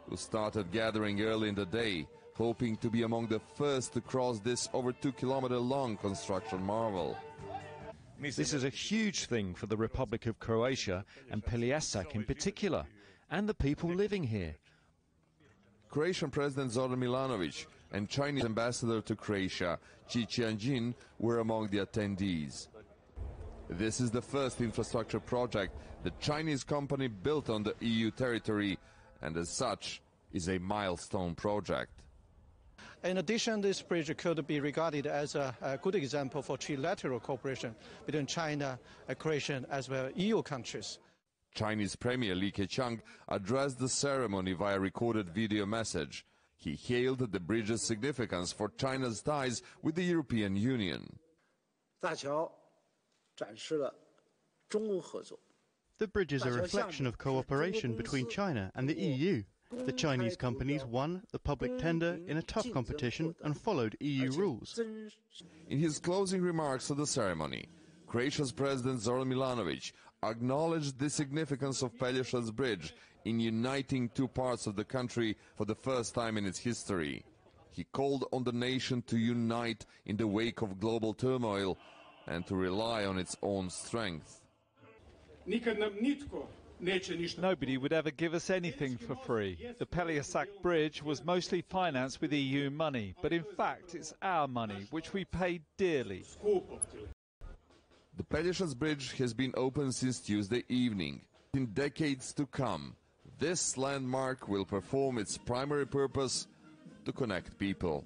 who started gathering early in the day, hoping to be among the first to cross this over 2-kilometer-long construction marvel. This is a huge thing for the Republic of Croatia and Pelješac in particular, and the people living here. Croatian President Zoran Milanovic and Chinese ambassador to Croatia, Xi Jinping, were among the attendees. This is the first infrastructure project the Chinese company built on the EU territory, and as such is a milestone project. In addition, this bridge could be regarded as a good example for trilateral cooperation between China, Croatia, as well as EU countries. Chinese Premier Li Keqiang addressed the ceremony via recorded video message. He hailed the bridge's significance for China's ties with the European Union. The bridge is a reflection of cooperation between China and the EU. The Chinese companies won the public tender in a tough competition and followed EU rules. In his closing remarks at the ceremony, Croatia's President Zoran Milanovic acknowledged the significance of Packable Bridge in uniting two parts of the country for the first time in its history. He called on the nation to unite in the wake of global turmoil and to rely on its own strength. Nobody would ever give us anything for free. The Packable Bridge was mostly financed with EU money, but in fact it's our money, which we paid dearly. The Packable Bridge has been open since Tuesday evening. In decades to come, this landmark will perform its primary purpose to connect people.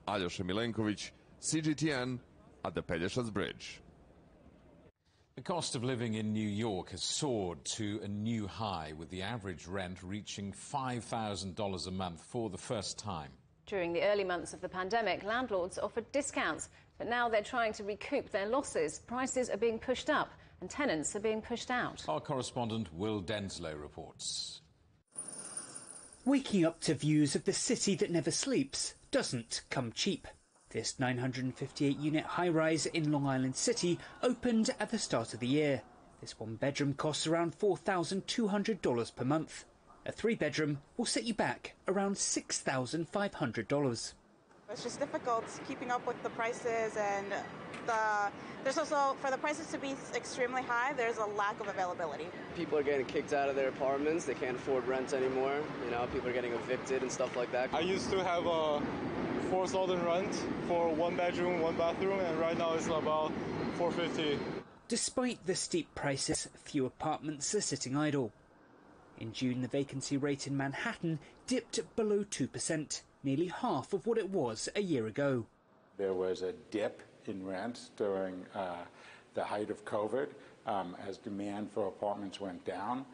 Aljoša Milenković, CGTN, at the Packable Bridge. The cost of living in New York has soared to a new high, with the average rent reaching $5,000 a month for the first time. During the early months of the pandemic, landlords offered discounts, but now they're trying to recoup their losses. Prices are being pushed up and tenants are being pushed out. Our correspondent Will Denslow reports. Waking up to views of the city that never sleeps doesn't come cheap. This 958-unit high-rise in Long Island City opened at the start of the year. This one-bedroom costs around $4,200 per month. A three-bedroom will set you back around $6,500. It's just difficult keeping up with the prices, and there's also, for the prices to be extremely high, there's a lack of availability. People are getting kicked out of their apartments. They can't afford rent anymore. You know, people are getting evicted and stuff like that. I used to have a $4,000 rent for one bedroom, one bathroom, and right now it's about $450. Despite the steep prices, few apartments are sitting idle. In June, the vacancy rate in Manhattan dipped below 2%, nearly half of what it was a year ago. There was a dip in rents during the height of COVID as demand for apartments went down.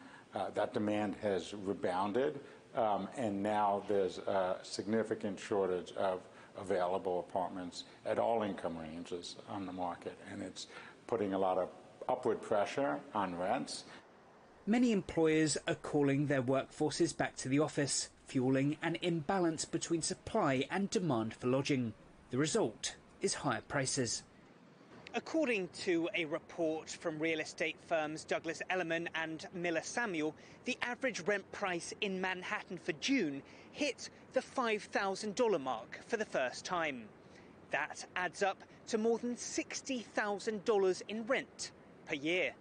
That demand has rebounded, and now there's a significant shortage of available apartments at all income ranges on the market, and it's putting a lot of upward pressure on rents. Many employers are calling their workforces back to the office, fueling an imbalance between supply and demand for lodging. The result is higher prices. According to a report from real estate firms Douglas Elliman and Miller Samuel, the average rent price in Manhattan for June hit the $5,000 mark for the first time. That adds up to more than $60,000 in rent per year.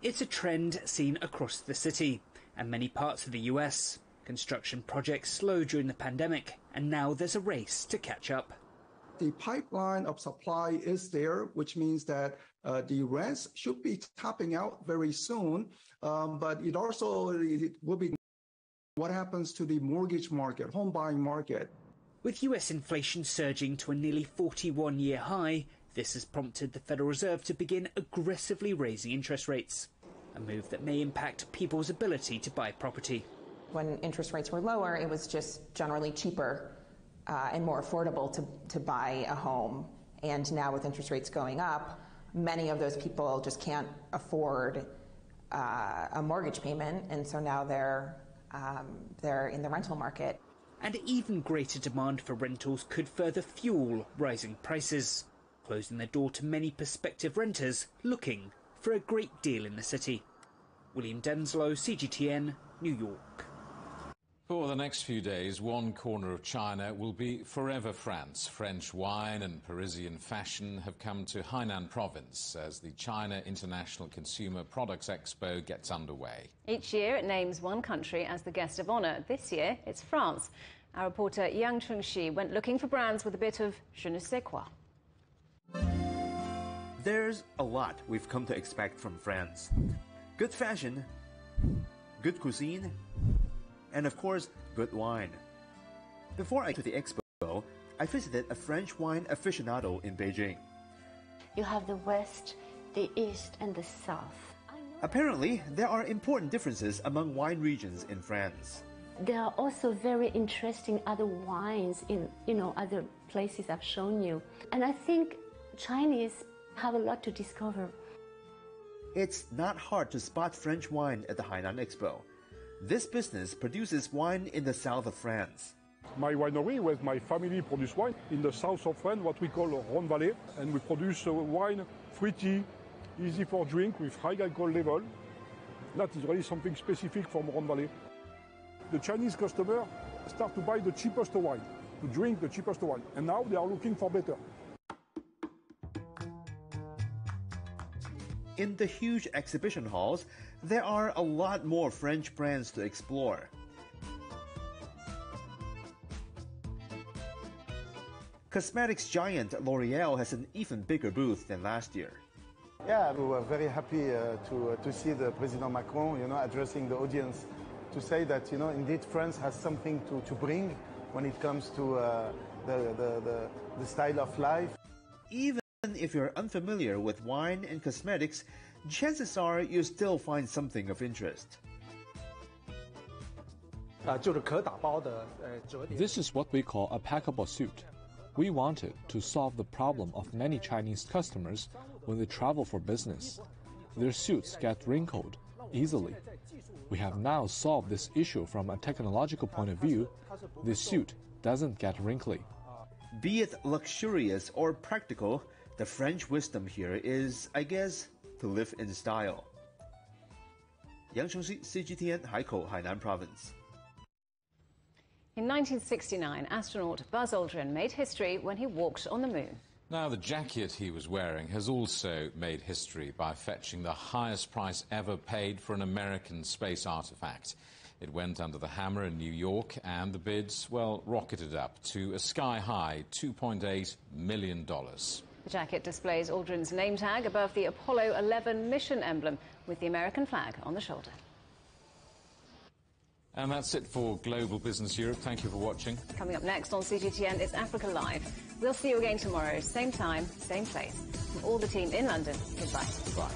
It's a trend seen across the city and many parts of the US. Construction projects slowed during the pandemic, and now there's a race to catch up. The pipeline of supply is there, which means that the rents should be topping out very soon, but it will be what happens to the mortgage market, home buying market. With US inflation surging to a nearly 41-year high, this has prompted the Federal Reserve to begin aggressively raising interest rates, a move that may impact people's ability to buy property. When interest rates were lower, it was just generally cheaper and more affordable to buy a home. And now with interest rates going up, many of those people just can't afford a mortgage payment, and so now they're in the rental market. And even greater demand for rentals could further fuel rising prices, closing the door to many prospective renters looking for a great deal in the city. William Denslow, CGTN, New York. For the next few days, one corner of China will be forever France. French wine and Parisian fashion have come to Hainan province as the China International Consumer Products Expo gets underway. Each year it names one country as the guest of honour. This year it's France. Our reporter Yang Chengxi went looking for brands with a bit of je ne sais quoi. There's a lot we've come to expect from France. Good fashion, good cuisine, and of course, good wine. Before I went to the expo, I visited a French wine aficionado in Beijing. You have the West, the East, and the South. Apparently, there are important differences among wine regions in France. There are also very interesting other wines in, other places I've shown you. And I think Chinese have a lot to discover. It's not hard to spot French wine at the Hainan Expo. This business produces wine in the south of France. My winery, with my family, produce wine in the south of France, what we call Rhône Valley, and we produce wine fruity, easy for drink, with high alcohol level. That is really something specific from Rhône Valley. The Chinese customer start to buy the cheapest wine, to drink the cheapest wine, and now they are looking for better. In the huge exhibition halls, there are a lot more French brands to explore. Cosmetics giant L'Oreal has an even bigger booth than last year. Yeah, we were very happy to see the President Macron, addressing the audience to say that, indeed France has something to bring when it comes to the style of life. Even if you're unfamiliar with wine and cosmetics, chances are you still find something of interest. This is what we call a packable suit. We wanted to solve the problem of many Chinese customers when they travel for business. Their suits get wrinkled easily. We have now solved this issue from a technological point of view. This suit doesn't get wrinkly. Be it luxurious or practical, the French wisdom here is, I guess, to live in style. Yang Chengxi, CGTN, Haikou, Hainan Province. In 1969, astronaut Buzz Aldrin made history when he walked on the moon. Now, the jacket he was wearing has also made history by fetching the highest price ever paid for an American space artifact. It went under the hammer in New York, and the bids, well, rocketed up to a sky-high $2.8 million. The jacket displays Aldrin's name tag above the Apollo 11 mission emblem with the American flag on the shoulder. And that's it for Global Business Europe. Thank you for watching. Coming up next on CGTN, it's Africa Live. We'll see you again tomorrow, same time, same place. From all the team in London, goodbye. Goodbye.